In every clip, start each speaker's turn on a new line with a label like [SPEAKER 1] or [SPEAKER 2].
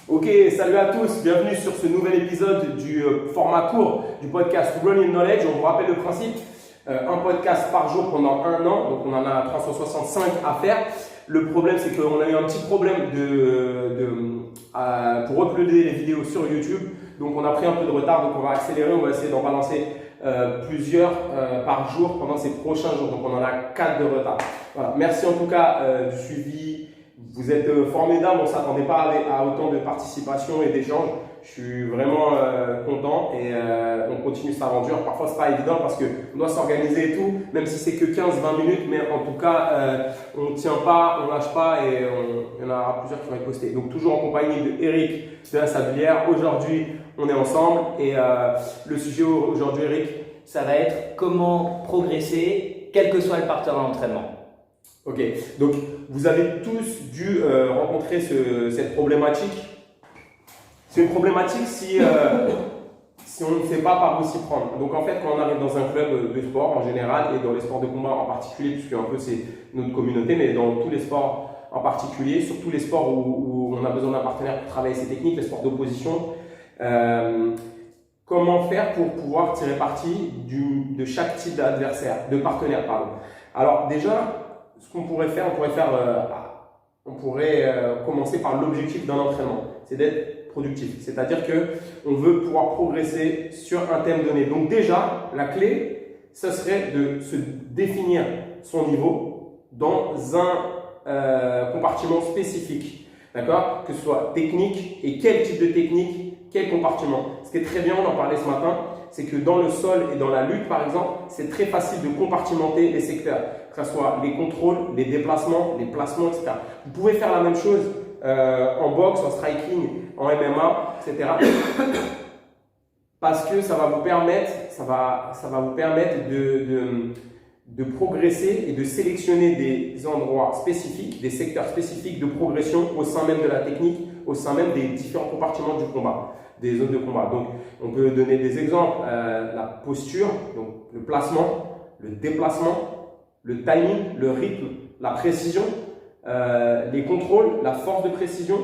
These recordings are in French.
[SPEAKER 1] Ok, salut à tous, bienvenue sur ce nouvel épisode du format court du podcast Running Knowledge. On vous rappelle le principe, un podcast par jour pendant un an, donc on en a 365 à faire. Le problème, c'est qu'on a eu un petit problème pour uploader les vidéos sur YouTube, donc on a pris un peu de retard, donc on va accélérer, on va essayer d'en balancer plusieurs par jour pendant ces prochains jours, donc on en a 4 de retard. Voilà. Merci en tout cas du suivi. Vous êtes formidables, on ne s'attendait pas à autant de participation et d'échanges. Je suis vraiment content et on continue cette aventure. Parfois, ce n'est pas évident parce qu'on doit s'organiser et tout, même si c'est que 15-20 minutes, mais en tout cas, on ne tient pas, on ne lâche pas et il y en aura plusieurs qui vont être postés. Donc, toujours en compagnie de Eric de la Sablière. Aujourd'hui, on est ensemble et le sujet aujourd'hui, Eric,
[SPEAKER 2] ça va être comment progresser, quel que soit le partenaire d'entraînement.
[SPEAKER 1] Ok, donc vous avez tous dû rencontrer cette problématique. C'est une problématique si on ne sait pas par où s'y prendre. Donc en fait, quand on arrive dans un club de sport en général et dans les sports de combat en particulier, puisque un peu c'est notre communauté, mais dans tous les sports en particulier, surtout les sports où on a besoin d'un partenaire pour travailler ses techniques, les sports d'opposition, comment faire pour pouvoir tirer parti de chaque type d'adversaire, de partenaire, pardon. Alors déjà, ce qu'on pourrait faire, on pourrait commencer par l'objectif d'un entraînement, c'est d'être productif. C'est-à-dire qu'on veut pouvoir progresser sur un thème donné. Donc déjà, la clé, ce serait de se définir son niveau dans un compartiment spécifique. D'accord? Que ce soit technique et quel type de technique, quel compartiment. Ce qui est très bien, on en parlait ce matin, c'est que dans le sol et dans la lutte, par exemple, c'est très facile de compartimenter les secteurs, que ce soit les contrôles, les déplacements, les placements, etc. Vous pouvez faire la même chose en boxe, en striking, en MMA, etc. Parce que ça va vous permettre, de progresser et de sélectionner des endroits spécifiques, des secteurs spécifiques de progression au sein même de la technique, au sein même des différents compartiments du combat, des zones de combat. Donc, on peut donner des exemples, la posture, donc le placement, le déplacement, le timing, le rythme, la précision, les contrôles, la force de précision,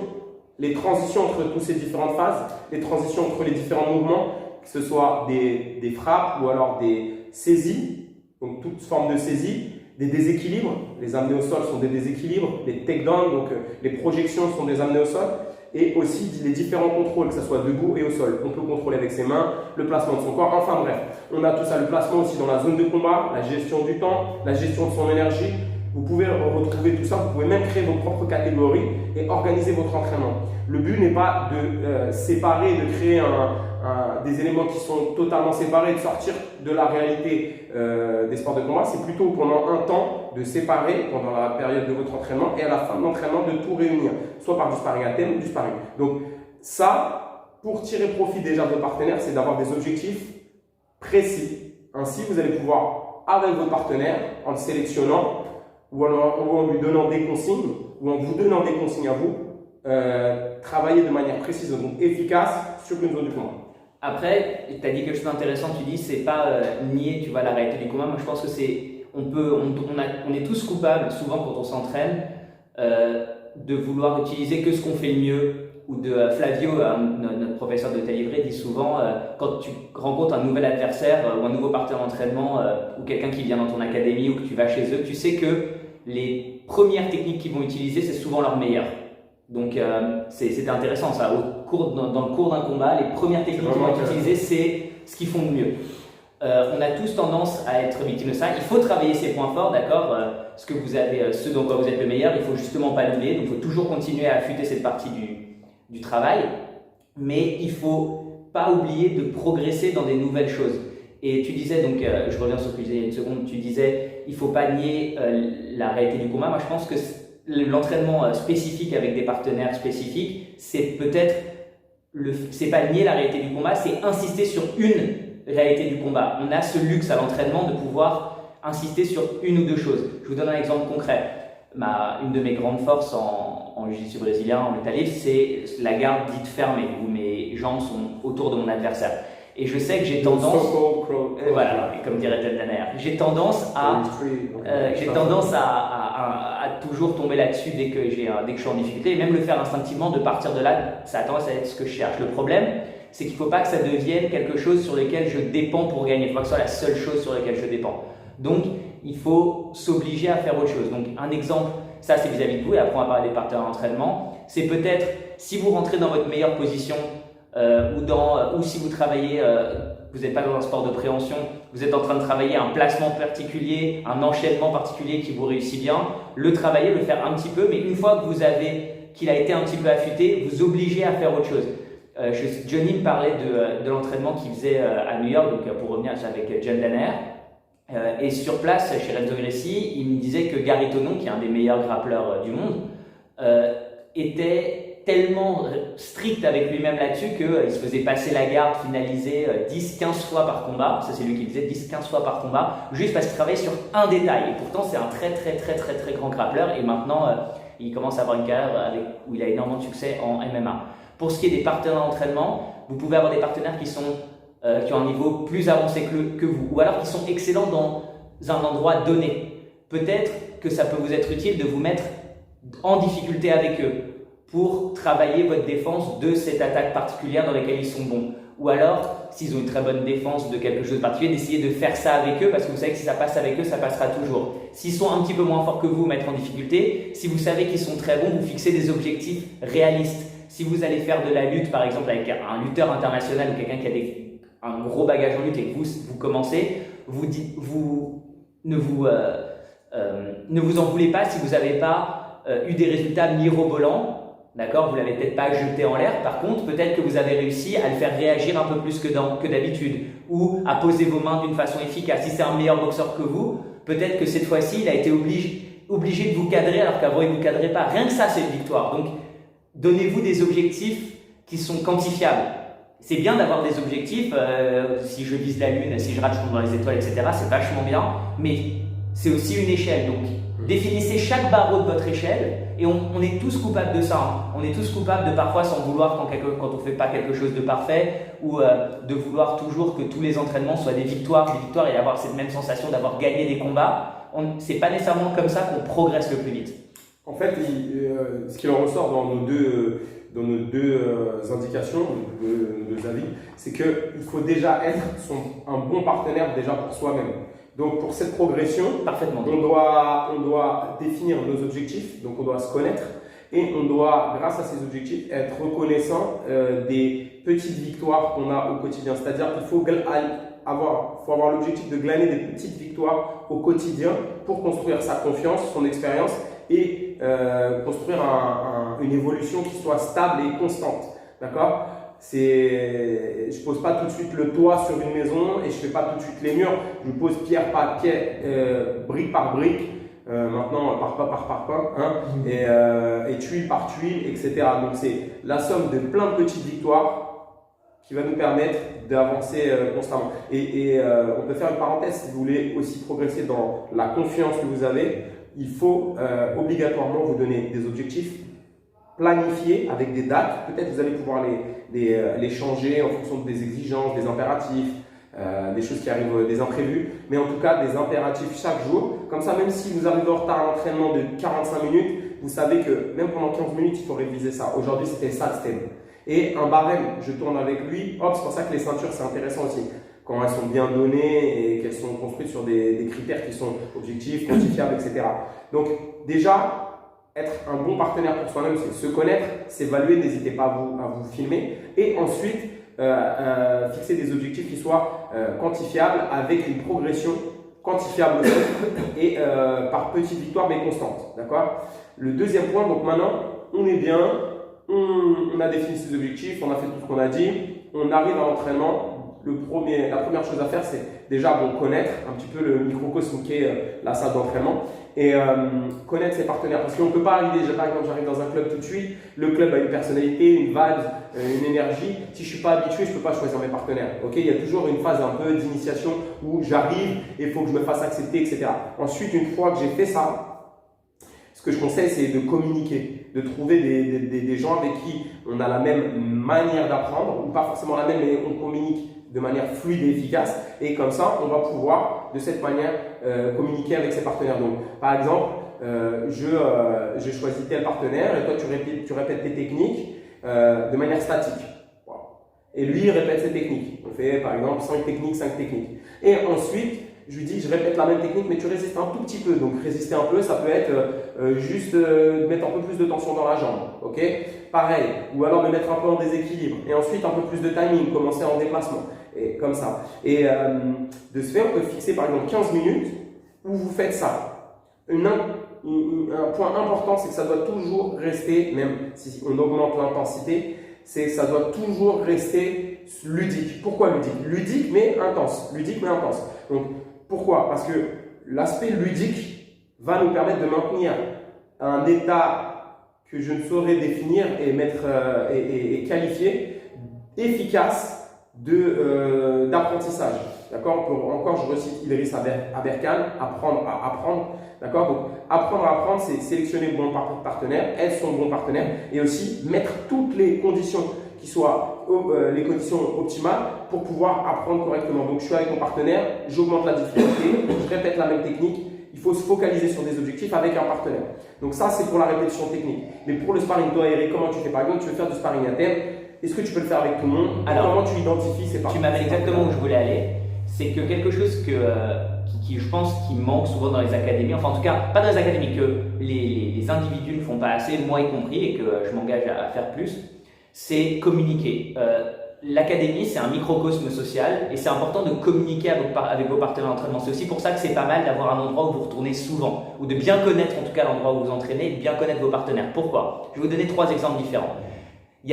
[SPEAKER 1] les transitions entre toutes ces différentes phases, les transitions entre les différents mouvements, que ce soit des frappes ou alors des saisies, donc toute forme de saisie, des déséquilibres, les amenés au sol sont des déséquilibres, les takedowns, donc les projections sont des amenés au sol, et aussi les différents contrôles, que ce soit debout et au sol. On peut contrôler avec ses mains, le placement de son corps, enfin bref. On a tout ça, le placement aussi dans la zone de combat, la gestion du temps, la gestion de son énergie. Vous pouvez retrouver tout ça, vous pouvez même créer vos propres catégories et organiser votre entraînement. Le but n'est pas de séparer, de créer des éléments qui sont totalement séparés, de sortir de la réalité des sports de combat. C'est plutôt pendant un temps de séparer, pendant la période de votre entraînement et à la fin de l'entraînement de tout réunir, soit par du sparring à thème ou du sparring. Donc ça, pour tirer profit déjà de vos partenaires, c'est d'avoir des objectifs précis. Ainsi, vous allez pouvoir, avec votre partenaire, en le sélectionnant, ou en lui donnant des consignes, ou en vous donnant des consignes à vous, travailler de manière précise, donc efficace, sur une zone du combat.
[SPEAKER 2] Après, tu as dit quelque chose d'intéressant, tu dis c'est pas nier tu vois, la réalité du combat. Moi je pense que on est tous coupables, souvent quand on s'entraîne, de vouloir utiliser que ce qu'on fait le mieux. Ou de Flavio, notre professeur de taille livrée, dit souvent quand tu rencontres un nouvel adversaire ou un nouveau partenaire d'entraînement ou quelqu'un qui vient dans ton académie ou que tu vas chez eux, tu sais que les premières techniques qu'ils vont utiliser, c'est souvent leurs meilleures. Donc c'était intéressant ça. Dans le cours d'un combat, les premières techniques qu'ils vont utiliser, c'est ce qu'ils font de mieux. On a tous tendance à être victime de ça. Il faut travailler ses points forts, d'accord, ce dont vous êtes le meilleur, il ne faut justement pas l'oublier. Donc il faut toujours continuer à affûter cette partie du travail, mais il ne faut pas oublier de progresser dans des nouvelles choses. Et tu disais, donc je reviens sur ce que tu disais il y a une seconde, tu disais il ne faut pas nier la réalité du combat. Moi je pense que l'entraînement spécifique avec des partenaires spécifiques, c'est pas nier la réalité du combat, c'est insister sur une réalité du combat. On a ce luxe à l'entraînement de pouvoir insister sur une ou deux choses. Je vous donne un exemple concret. Une de mes grandes forces en jiu-jitsu brésilien, en lutte livre, c'est la garde dite fermée, où mes jambes sont autour de mon adversaire. Et je sais que j'ai tendance, voilà, comme dirait Ted Danner, j'ai tendance à toujours tomber là-dessus dès que je suis en difficulté, et même le faire instinctivement, de partir de là, ça a tendance à être ce que je cherche. Le problème, c'est qu'il ne faut pas que ça devienne quelque chose sur lequel je dépends pour gagner. Il ne faut pas que ce soit la seule chose sur laquelle je dépends. Donc, il faut s'obliger à faire autre chose. Donc, un exemple, ça c'est vis-à-vis de vous, et après on va parler des partenaires d'entraînement, c'est peut-être si vous rentrez dans votre meilleure position ou si vous travaillez, vous n'êtes pas dans un sport de préhension, vous êtes en train de travailler un placement particulier, un enchaînement particulier qui vous réussit bien, le travailler, le faire un petit peu, mais une fois que qu'il a été un petit peu affûté, vous obligez à faire autre chose. Johnny me parlait de l'entraînement qu'il faisait à New York, donc pour revenir avec John Danner. Et sur place, chez Renzo Gracie, il me disait que Gary Tonon, qui est un des meilleurs grappleurs du monde, était tellement strict avec lui-même là-dessus qu'il se faisait passer la garde, finaliser 10-15 fois par combat. Ça, c'est lui qui disait 10-15 fois par combat, juste parce qu'il travaillait sur un détail. Et pourtant, c'est un très grand grappleur. Et maintenant, il commence à avoir une carrière où il a énormément de succès en MMA. Pour ce qui est des partenaires d'entraînement, vous pouvez avoir des partenaires qui ont un niveau plus avancé que vous, ou alors qui sont excellents dans un endroit donné. Peut-être que ça peut vous être utile de vous mettre en difficulté avec eux pour travailler votre défense de cette attaque particulière dans laquelle ils sont bons. Ou alors, s'ils ont une très bonne défense de quelque chose de particulier, d'essayer de faire ça avec eux, parce que vous savez que si ça passe avec eux, ça passera toujours. S'ils sont un petit peu moins forts que vous mettre en difficulté, si vous savez qu'ils sont très bons, vous fixez des objectifs réalistes. Si vous allez faire de la lutte, par exemple, avec un lutteur international ou quelqu'un qui a un gros bagage en lutte et que vous commencez, ne vous en voulez pas si vous n'avez pas eu des résultats mirobolants. D'accord, vous l'avez peut-être pas jeté en l'air. Par contre, peut-être que vous avez réussi à le faire réagir un peu plus que d'habitude, ou à poser vos mains d'une façon efficace. Si c'est un meilleur boxeur que vous, peut-être que cette fois-ci, il a été obligé de vous cadrer alors qu'avant il ne vous cadrait pas. Rien que ça, c'est une victoire. Donc, donnez-vous des objectifs qui sont quantifiables. C'est bien d'avoir des objectifs. Si je vise la lune, si je rate, je tombe dans les étoiles, etc. C'est vachement bien, mais c'est aussi une échelle. Donc, définissez chaque barreau de votre échelle. Et on est tous coupables de ça. Hein. On est tous coupables de parfois s'en vouloir quand on ne fait pas quelque chose de parfait, ou de vouloir toujours que tous les entraînements soient des victoires et avoir cette même sensation d'avoir gagné des combats. Ce n'est pas nécessairement comme ça qu'on progresse le plus vite.
[SPEAKER 1] En fait, ce qui en ressort dans nos deux indications, nos deux avis, c'est qu'il faut déjà être un bon partenaire déjà pour soi-même. Donc pour cette progression,
[SPEAKER 2] parfaitement,
[SPEAKER 1] on doit définir nos objectifs, donc on doit se connaître et on doit, grâce à ces objectifs, être reconnaissant des petites victoires qu'on a au quotidien. C'est-à-dire qu'il faut avoir l'objectif de glaner des petites victoires au quotidien pour construire sa confiance, son expérience et construire une évolution qui soit stable et constante. D'accord ? Je pose pas tout de suite le toit sur une maison et je fais pas tout de suite les murs. Je pose pierre par pierre, brique par brique, maintenant par pas, hein, et tuile par tuile, etc. Donc c'est la somme de plein de petites victoires qui va nous permettre d'avancer constamment. Et on peut faire une parenthèse, si vous voulez aussi progresser dans la confiance que vous avez, il faut obligatoirement vous donner des objectifs planifiés avec des dates. Peut-être vous allez pouvoir les changer en fonction des exigences, des impératifs, des choses qui arrivent, des imprévus, mais en tout cas des impératifs chaque jour. Comme ça, même si vous arrivez en retard à l'entraînement de 45 minutes, vous savez que même pendant 15 minutes, il faut réviser ça. Aujourd'hui, c'était ça le stem. Et un barème, je tourne avec lui. Hop, c'est pour ça que les ceintures, c'est intéressant aussi. Quand elles sont bien données et qu'elles sont construites sur des critères qui sont objectifs, quantifiables, etc. Donc déjà, être un bon partenaire pour soi-même, c'est se connaître, s'évaluer, n'hésitez pas à vous filmer. Et ensuite, fixer des objectifs qui soient quantifiables avec une progression quantifiable aussi et par petites victoires mais constantes. D'accord ? Le deuxième point, donc maintenant, on est bien, on a défini ses objectifs, on a fait tout ce qu'on a dit, on arrive à l'entraînement. La première chose à faire, c'est déjà connaître un petit peu le microcosme qu'est la salle d'entraînement et connaître ses partenaires. Parce qu'on ne peut pas arriver, par exemple, j'arrive dans un club tout de suite, le club a une personnalité, une vibe, une énergie. Si je ne suis pas habitué, je ne peux pas choisir mes partenaires. Okay, il y a toujours une phase un peu d'initiation où j'arrive et il faut que je me fasse accepter, etc. Ensuite, une fois que j'ai fait ça, ce que je conseille, c'est de communiquer, de trouver des gens avec qui on a la même manière d'apprendre, ou pas forcément la même, mais on communique de manière fluide et efficace. Et comme ça, on va pouvoir, de cette manière, communiquer avec ses partenaires. Donc, par exemple, je choisis tel partenaire et toi tu répètes tes techniques de manière statique. Voilà. Et lui, il répète ses techniques. On fait par exemple 5 techniques, 5 techniques. Et ensuite, je lui dis, je répète la même technique, mais tu résistes un tout petit peu. Donc, résister un peu, ça peut être juste mettre un peu plus de tension dans la jambe. Ok? Pareil. Ou alors me mettre un peu en déséquilibre. Et ensuite, un peu plus de timing, commencer en déplacement. Et comme ça. Et de ce fait, on peut fixer par exemple 15 minutes où vous faites ça. Un point important, c'est que ça doit toujours rester, même si on augmente l'intensité, c'est que ça doit toujours rester ludique. Pourquoi ludique? Ludique mais intense. Ludique mais intense. Donc, pourquoi? Parce que l'aspect ludique va nous permettre de maintenir un état que je ne saurais définir et qualifier efficace d'apprentissage. D'accord? Encore, je recite Idriss Aberkan, apprendre à apprendre. D'accord? Donc, apprendre à apprendre, c'est sélectionner le bon partenaire, être son bon partenaire et aussi mettre toutes les conditions qui soient les conditions optimales pour pouvoir apprendre correctement. Donc, je suis avec mon partenaire, j'augmente la difficulté, je répète la même technique. Il faut se focaliser sur des objectifs avec un partenaire. Donc, ça, c'est pour la répétition technique. Mais pour le sparring, toi, Eric, comment tu fais? Par exemple, tu veux faire du sparring à thème. Est-ce que tu peux le faire avec tout le monde?
[SPEAKER 2] Alors,
[SPEAKER 1] comment tu identifies ces partenaires?
[SPEAKER 2] Tu m'amènes exactement où je voulais aller. C'est que quelque chose qui, je pense, qui manque souvent dans les académies, enfin en tout cas, pas dans les académies, que les individus ne font pas assez, moi y compris, et que je m'engage à faire plus, c'est communiquer. L'académie, c'est un microcosme social et c'est important de communiquer avec vos partenaires d'entraînement. C'est aussi pour ça que c'est pas mal d'avoir un endroit où vous retournez souvent ou de bien connaître en tout cas l'endroit où vous entraînez et de bien connaître vos partenaires. Pourquoi? Je vais vous donner 3 exemples différents. Vous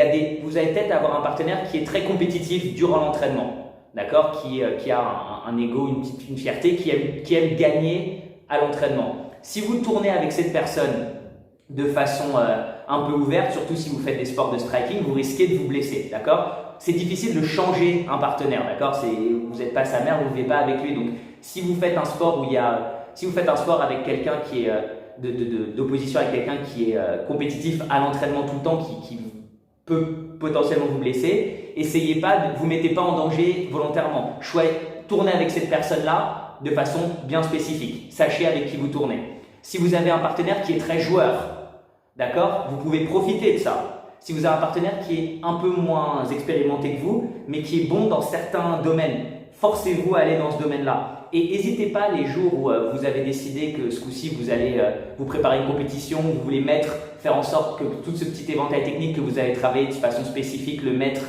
[SPEAKER 2] allez peut-être avoir un partenaire qui est très compétitif durant l'entraînement, d'accord, qui a un ego, une fierté, qui aime gagner à l'entraînement. Si vous tournez avec cette personne de façon un peu ouverte, surtout si vous faites des sports de striking, vous risquez de vous blesser, d'accord? C'est difficile de changer un partenaire, d'accord? Vous n'êtes pas sa mère, vous ne vivez pas avec lui. Donc, si vous faites un sport avec quelqu'un qui est d'opposition avec quelqu'un qui est compétitif à l'entraînement tout le temps, qui peut potentiellement vous blesser, vous mettez pas en danger volontairement. Tournez avec cette personne-là de façon bien spécifique. Sachez avec qui vous tournez. Si vous avez un partenaire qui est très joueur, d'accord, vous pouvez profiter de ça. Si vous avez un partenaire qui est un peu moins expérimenté que vous, mais qui est bon dans certains domaines, forcez-vous à aller dans ce domaine-là. Et n'hésitez pas les jours où vous avez décidé que ce coup-ci, vous allez vous préparer une compétition, vous voulez faire en sorte que tout ce petit éventail technique que vous avez travaillé de façon spécifique, le mettre,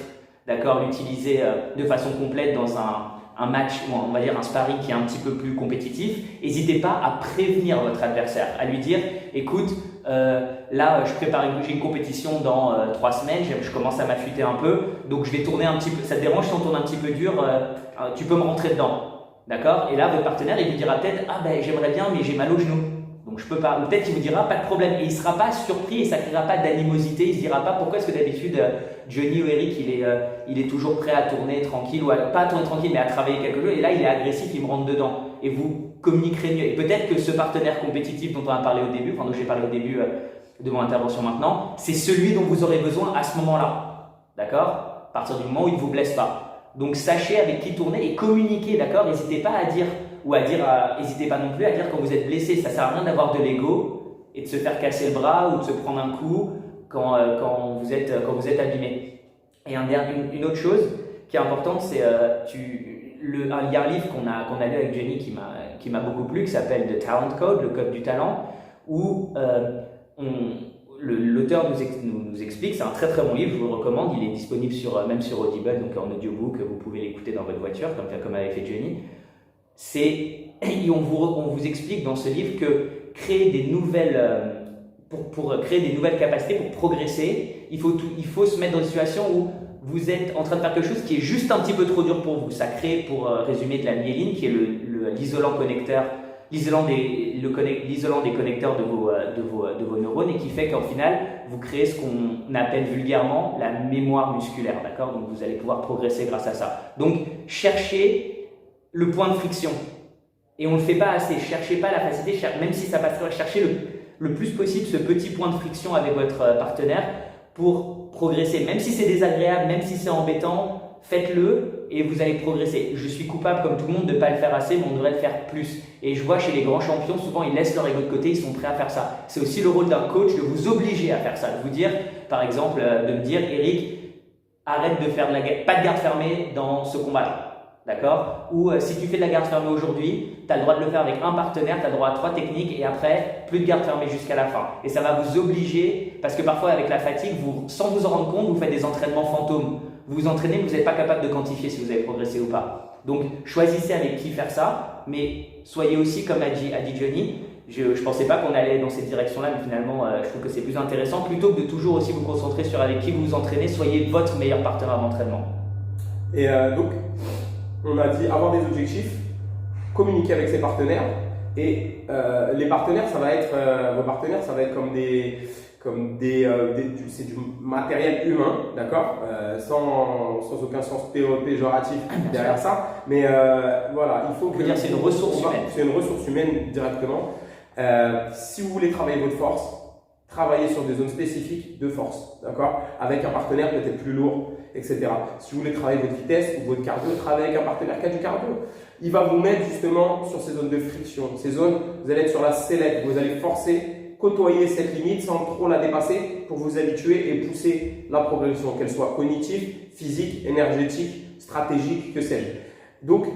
[SPEAKER 2] d'accord, l'utiliser de façon complète dans un match, ou on va dire un sparring qui est un petit peu plus compétitif. N'hésitez pas à prévenir votre adversaire, à lui dire, écoute, là, j'ai une compétition dans 3 semaines, je commence à m'affûter un peu, donc je vais tourner un petit peu. Ça te dérange si on tourne un petit peu dur? Tu peux me rentrer dedans, d'accord? Et là, votre partenaire, il vous dira peut-être, ah ben j'aimerais bien, mais j'ai mal au genou, donc je peux pas. Ou peut-être qu'il vous dira pas de problème, et il sera pas surpris et ça créera pas d'animosité. Il se dira pas pourquoi est-ce que d'habitude Johnny ou Eric, il est toujours prêt à tourner tranquille, ou pas à tourner tranquille, mais à travailler quelque chose. Et là, il est agressif, il me rentre dedans. Et vous communiquerez mieux. Et peut-être que ce partenaire compétitif dont on a parlé au début, dont j'ai parlé au début de mon intervention maintenant, c'est celui dont vous aurez besoin à ce moment-là. D'accord? À partir du moment où il ne vous blesse pas. Donc sachez avec qui tourner et communiquez, d'accord? N'hésitez pas à dire, n'hésitez pas non plus à dire quand vous êtes blessé. Ça ne sert à rien d'avoir de l'ego et de se faire casser le bras ou de se prendre un coup quand vous êtes abîmé. Et une autre chose qui est importante, c'est il y a un livre qu'on a lu avec Jenny qui m'a beaucoup plu, qui s'appelle The Talent Code, le code du talent, où l'auteur nous explique, c'est un très très bon livre, je vous le recommande, il est disponible même sur Audible, donc en audiobook, vous pouvez l'écouter dans votre voiture, comme avait fait Jenny. On vous explique dans ce livre que créer des nouvelles, pour créer des nouvelles capacités, pour progresser, il faut se mettre dans une situation où vous êtes en train de faire quelque chose qui est juste un petit peu trop dur pour vous. Ça crée, pour résumer, de la myéline, qui est l'isolant connecteur, l'isolant des connecteurs de vos neurones, et qui fait qu'en final, vous créez ce qu'on appelle vulgairement la mémoire musculaire. D'accord? Donc, vous allez pouvoir progresser grâce à ça. Donc, cherchez le point de friction. Et on ne le fait pas assez. Cherchez pas la facilité, même si ça passe, cherchez le plus possible ce petit point de friction avec votre partenaire pour progresser. Même si c'est désagréable, même si c'est embêtant, faites-le et vous allez progresser. Je suis coupable comme tout le monde de ne pas le faire assez, mais on devrait le faire plus. Et je vois chez les grands champions, souvent ils laissent leur ego de côté, ils sont prêts à faire ça. C'est aussi le rôle d'un coach de vous obliger à faire ça, de vous dire, par exemple, de me dire, Eric, arrête de faire pas de garde fermée dans ce combat-là. D'accord? Ou si tu fais de la garde fermée aujourd'hui, tu as le droit de le faire avec un partenaire, tu as le droit à 3 techniques et après, plus de garde fermée jusqu'à la fin. Et ça va vous obliger, parce que parfois avec la fatigue, sans vous en rendre compte, vous faites des entraînements fantômes. Vous vous entraînez, mais vous n'êtes pas capable de quantifier si vous avez progressé ou pas. Donc, choisissez avec qui faire ça, mais soyez aussi, comme a dit Johnny, je ne pensais pas qu'on allait dans cette direction-là, mais finalement, je trouve que c'est plus intéressant. Plutôt que de toujours aussi vous concentrer sur avec qui vous vous entraînez, soyez votre meilleur partenaire d'entraînement.
[SPEAKER 1] Et donc, on a dit avoir des objectifs, communiquer avec ses partenaires. Et les partenaires, ça va être, vos partenaires, ça va être c'est du matériel humain, d'accord, sans aucun sens péjoratif derrière ça. Mais voilà, il faut que.
[SPEAKER 2] Dire c'est une ressource humaine.
[SPEAKER 1] C'est une ressource humaine directement. Si vous voulez travailler votre force, travaillez sur des zones spécifiques de force, d'accord, avec un partenaire peut-être plus lourd, etc. Si vous voulez travailler votre vitesse ou votre cardio, travaillez avec un partenaire qui a du cardio. Il va vous mettre justement sur ces zones de friction. Ces zones, vous allez être sur la sellette, vous allez côtoyer cette limite sans trop la dépasser pour vous habituer et pousser la progression, qu'elle soit cognitive, physique, énergétique, stratégique, que sais-je. Donc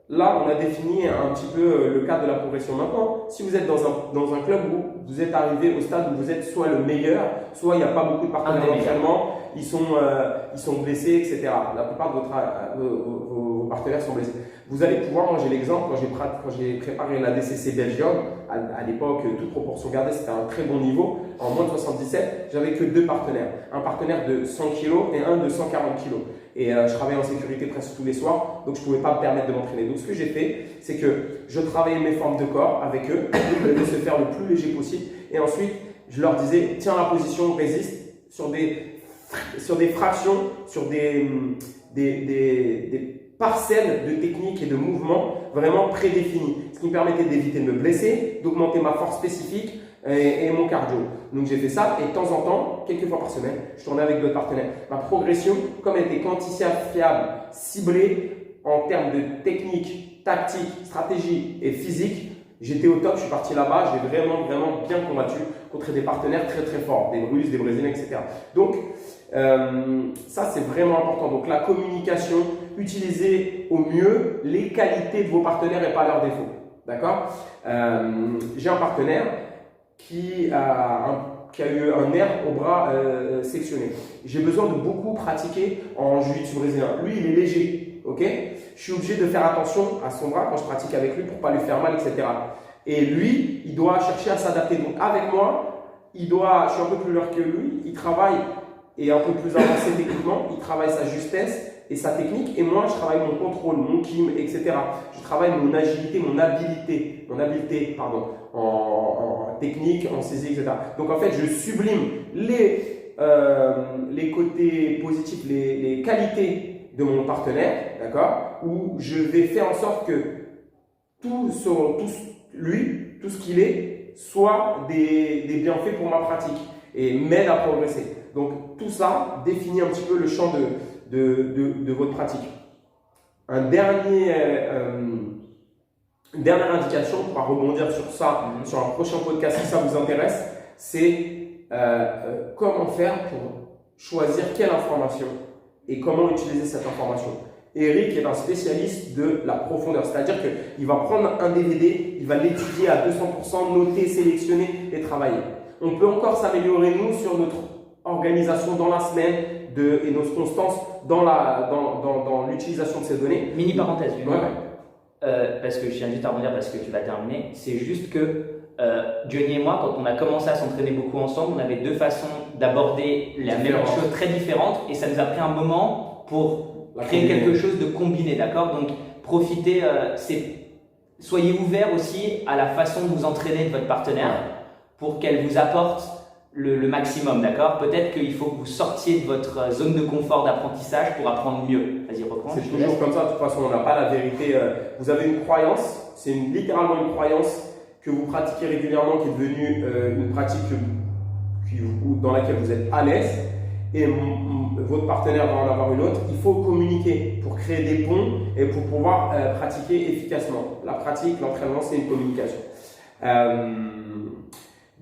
[SPEAKER 1] là, on a défini un petit peu le cadre de la progression. Maintenant, si vous êtes dans un club où vous êtes arrivé au stade où vous êtes soit le meilleur, soit il n'y a pas beaucoup de partenaires d'entraînement, ils sont blessés, etc. La plupart de vos partenaires sont blessés. Vous allez pouvoir, moi j'ai l'exemple, quand j'ai préparé la DCC Belgium, à l'époque, toute proportion gardée, c'était un très bon niveau. En moins de 77, j'avais que 2 partenaires. Un partenaire de 100 kg et un de 140 kg. Et je travaillais en sécurité presque tous les soirs, donc je ne pouvais pas me permettre de m'entraîner. Donc ce que j'ai fait, c'est que je travaillais mes formes de corps avec eux, je devais se faire le plus léger possible. Et ensuite, je leur disais, tiens la position, résiste sur des fractions, sur des parcelles de techniques et de mouvements vraiment prédéfinis. Ce qui me permettait d'éviter de me blesser, d'augmenter ma force spécifique et mon cardio. Donc j'ai fait ça et de temps en temps, quelques fois par semaine, je tournais avec d'autres partenaires. Ma progression, comme elle était quantifiable, ciblée en termes de technique, tactique, stratégie et physique, j'étais au top, je suis parti là-bas, j'ai vraiment bien combattu contre des partenaires très forts, des Russes, des Brésiliens, etc. Donc ça c'est vraiment important. Donc la communication, utilisez au mieux les qualités de vos partenaires et pas leurs défauts. D'accord? J'ai un partenaire qui a eu un nerf au bras sectionné. J'ai besoin de beaucoup pratiquer en jiu-jitsu brésilien. Lui, il est léger, ok? Je suis obligé de faire attention à son bras quand je pratique avec lui pour pas lui faire mal, etc. Et lui, il doit chercher à s'adapter. Donc avec moi, je suis un peu plus lourd que lui, il travaille et un peu plus avancé techniquement, il travaille sa justesse et sa technique, et moi je travaille mon contrôle, mon kim, etc. Je travaille mon agilité, mon habileté en technique, en saisie, etc. Donc en fait, je sublime les côtés positifs, les qualités de mon partenaire, d'accord, où je vais faire en sorte que tout ce qu'il est, soit des bienfaits pour ma pratique et m'aide à progresser. Donc tout ça définit un petit peu le champ de votre pratique. Une dernière indication, on pourra rebondir sur ça, sur un prochain podcast si ça vous intéresse, c'est comment faire pour choisir quelle information et comment utiliser cette information. Eric est un spécialiste de la profondeur, c'est-à-dire qu'il va prendre un DVD, il va l'étudier à 200%, noter, sélectionner et travailler. On peut encore s'améliorer, nous, sur notre organisation dans la semaine et notre constance dans l'utilisation de ces données.
[SPEAKER 2] Mini parenthèse, parce que je tiens juste à rebondir parce que tu vas terminer. C'est juste que Johnny et moi, quand on a commencé à s'entraîner beaucoup ensemble, on avait 2 façons d'aborder la même chose très différentes et ça nous a pris un moment pour créer quelque chose de combiné, d'accord? Donc profitez, soyez ouverts aussi à la façon de vous entraîner de votre partenaire pour qu'elle vous apporte le maximum, d'accord? Peut-être qu'il faut que vous sortiez de votre zone de confort d'apprentissage pour apprendre mieux. Vas-y, reprends.
[SPEAKER 1] C'est toujours comme ça, de toute façon, on n'a pas la vérité. Vous avez une croyance, c'est littéralement une croyance que vous pratiquez régulièrement, qui est devenue une pratique dans laquelle vous êtes à l'aise. Et votre partenaire va en avoir une autre, il faut communiquer pour créer des ponts et pour pouvoir pratiquer efficacement. La pratique, l'entraînement, c'est une communication.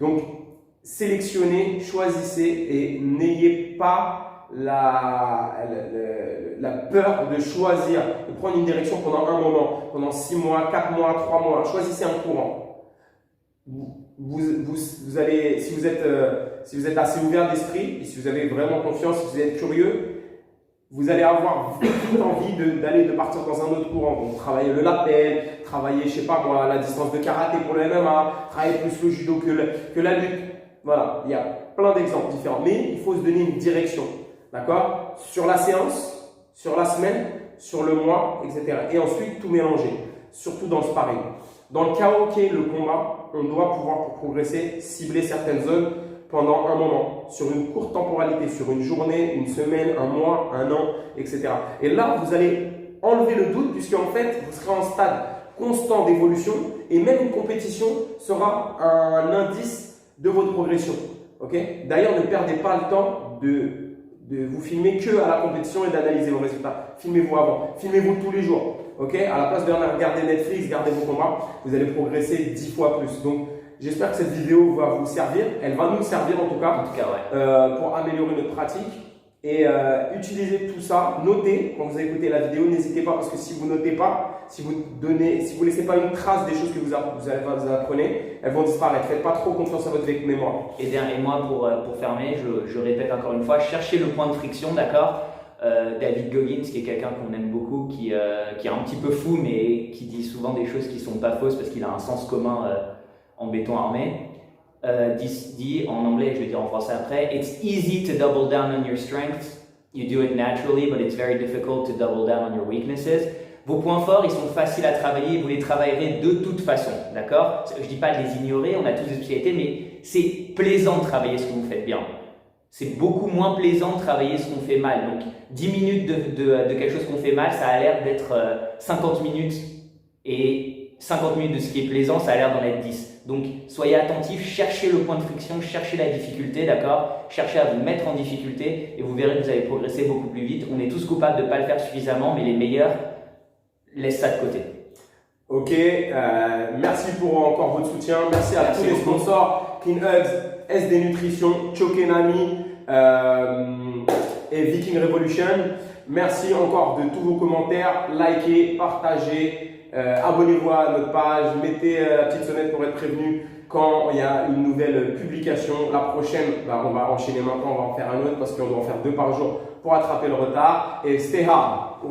[SPEAKER 1] Donc, sélectionnez, choisissez et n'ayez pas la peur de choisir, de prendre une direction pendant un moment, pendant 6 mois, 4 mois, 3 mois. Choisissez un courant. Vous allez, si vous êtes assez ouvert d'esprit et si vous avez vraiment confiance, si vous êtes curieux, vous allez avoir toute envie de partir dans un autre courant. Donc, travailler le lapel, travailler, je sais pas moi, la distance de karaté pour le MMA, travailler plus le judo que la lutte. Voilà, il y a plein d'exemples différents. Mais il faut se donner une direction, d'accord? Sur la séance, sur la semaine, sur le mois, etc. Et ensuite, tout mélanger, surtout dans le sparring. Dans le chaos qu'est le combat, on doit pouvoir, pour progresser, cibler certaines zones pendant un moment, sur une courte temporalité, sur une journée, une semaine, un mois, un an, etc. Et là, vous allez enlever le doute puisque en fait, vous serez en stade constant d'évolution et même une compétition sera un indice de votre progression. Okay? D'ailleurs, ne perdez pas le temps de vous filmer que à la compétition et d'analyser vos résultats. Filmez-vous avant, filmez-vous tous les jours. Okay? À la place de regarder Netflix, regardez vos combats, vous allez progresser 10 fois plus. Donc, j'espère que cette vidéo va vous servir. Elle va nous servir en tout cas,
[SPEAKER 2] ouais.
[SPEAKER 1] Pour améliorer notre pratique. Et utilisez tout ça, notez quand vous écoutez la vidéo, n'hésitez pas parce que si vous notez pas, si vous laissez pas une trace des choses que vous apprenez, elles vont disparaître. Faites pas trop confiance à votre mémoire.
[SPEAKER 2] Et dernier mois pour fermer, je répète encore une fois, cherchez le point de friction, d'accord? David Goggins, qui est quelqu'un qu'on aime beaucoup, qui est un petit peu fou, mais qui dit souvent des choses qui sont pas fausses parce qu'il a un sens commun en béton armé. Dit en anglais, je vais dire en français après, it's easy to double down on your strengths. You do it naturally, but it's very difficult to double down on your weaknesses. Vos points forts, ils sont faciles à travailler, vous les travaillerez de toute façon, d'accord? Je dis pas de les ignorer, on a tous des spécialités, mais c'est plaisant de travailler ce que vous faites bien. C'est beaucoup moins plaisant de travailler ce qu'on fait mal. Donc, 10 minutes de quelque chose qu'on fait mal, ça a l'air d'être 50 minutes. Et 50 minutes de ce qui est plaisant, ça a l'air d'en être 10. Donc, soyez attentifs, cherchez le point de friction, cherchez la difficulté, d'accord? Cherchez à vous mettre en difficulté et vous verrez que vous allez progresser beaucoup plus vite. On est tous coupables de ne pas le faire suffisamment, mais les meilleurs laissent ça de côté.
[SPEAKER 1] Ok, merci pour encore votre soutien. Merci à tous les sponsors, Clean Hugs, SD Nutrition, Chokenami et Viking Revolution. Merci encore de tous vos commentaires. Likez, partagez. Abonnez-vous à notre page, mettez la petite sonnette pour être prévenu quand il y a une nouvelle publication. La prochaine, on va enchaîner maintenant, on va en faire un autre parce qu'on doit en faire 2 par jour pour attraper le retard. Et stay hard.